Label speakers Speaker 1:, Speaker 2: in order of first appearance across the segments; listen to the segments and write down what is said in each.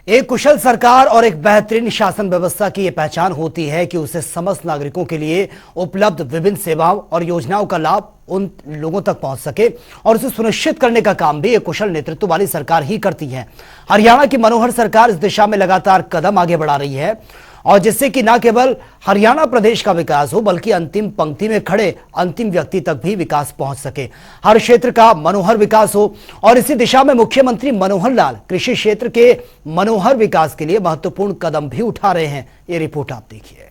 Speaker 1: एक कुशल सरकार और एक बेहतरीन शासन व्यवस्था की यह पहचान होती है कि उसे समस्त नागरिकों के लिए उपलब्ध विभिन्न सेवाओं और योजनाओं का लाभ उन लोगों तक पहुंच सके और उसे सुनिश्चित करने का काम भी एक कुशल नेतृत्व वाली सरकार ही करती है। हरियाणा की मनोहर सरकार इस दिशा में लगातार कदम आगे बढ़ा रही है और जिससे कि न केवल हरियाणा प्रदेश का विकास हो बल्कि अंतिम पंक्ति में खड़े अंतिम व्यक्ति तक भी विकास पहुंच सके, हर क्षेत्र का मनोहर विकास हो। और इसी दिशा में मुख्यमंत्री मनोहर लाल कृषि क्षेत्र के मनोहर विकास के लिए महत्वपूर्ण कदम भी उठा रहे हैं। ये रिपोर्ट आप देखिए।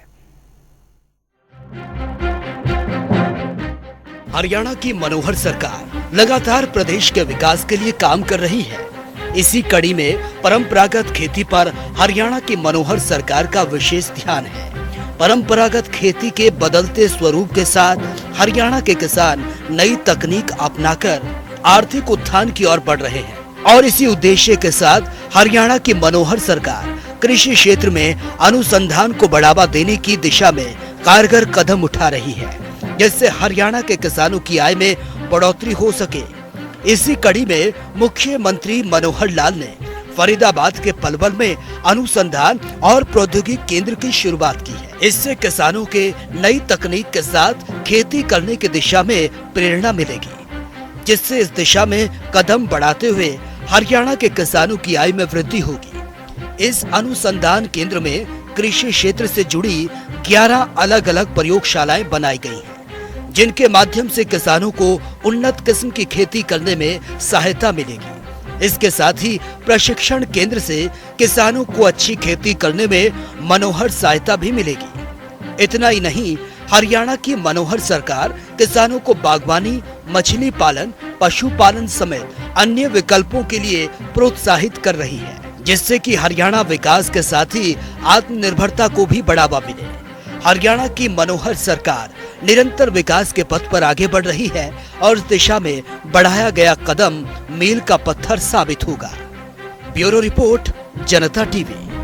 Speaker 1: हरियाणा की मनोहर सरकार लगातार प्रदेश के विकास के लिए काम कर रही है। इसी कड़ी में परंपरागत खेती पर हरियाणा की मनोहर सरकार का विशेष ध्यान है। परंपरागत खेती के बदलते स्वरूप के साथ हरियाणा के किसान नई तकनीक अपनाकर आर्थिक उत्थान की ओर बढ़ रहे हैं और इसी उद्देश्य के साथ हरियाणा की मनोहर सरकार कृषि क्षेत्र में अनुसंधान को बढ़ावा देने की दिशा में कारगर कदम उठा रही है, जिससे हरियाणा के किसानों की आय में बढ़ोतरी हो सके। इसी कड़ी में मुख्यमंत्री मनोहर लाल ने फरीदाबाद के पलवल में अनुसंधान और प्रौद्योगिकी केंद्र की शुरुआत की है। इससे किसानों के नई तकनीक के साथ खेती करने की दिशा में प्रेरणा मिलेगी, जिससे इस दिशा में कदम बढ़ाते हुए हरियाणा के किसानों की आय में वृद्धि होगी। इस अनुसंधान केंद्र में कृषि क्षेत्र से जुड़ी 11 अलग अलग प्रयोगशालाएं बनाई गई हैं, जिनके माध्यम से किसानों को उन्नत किस्म की खेती करने में सहायता मिलेगी। इसके साथ ही प्रशिक्षण केंद्र से किसानों को अच्छी खेती करने में मनोहर सहायता भी मिलेगी। इतना ही नहीं, हरियाणा की मनोहर सरकार किसानों को बागवानी, मछली पालन, पशुपालन समेत अन्य विकल्पों के लिए प्रोत्साहित कर रही है, जिससे कि हरियाणा विकास के साथ ही आत्मनिर्भरता को भी बढ़ावा मिले। हरियाणा की मनोहर सरकार निरंतर विकास के पथ पर आगे बढ़ रही है और इस दिशा में बढ़ाया गया कदम मील का पत्थर साबित होगा। ब्यूरो रिपोर्ट, जनता टीवी।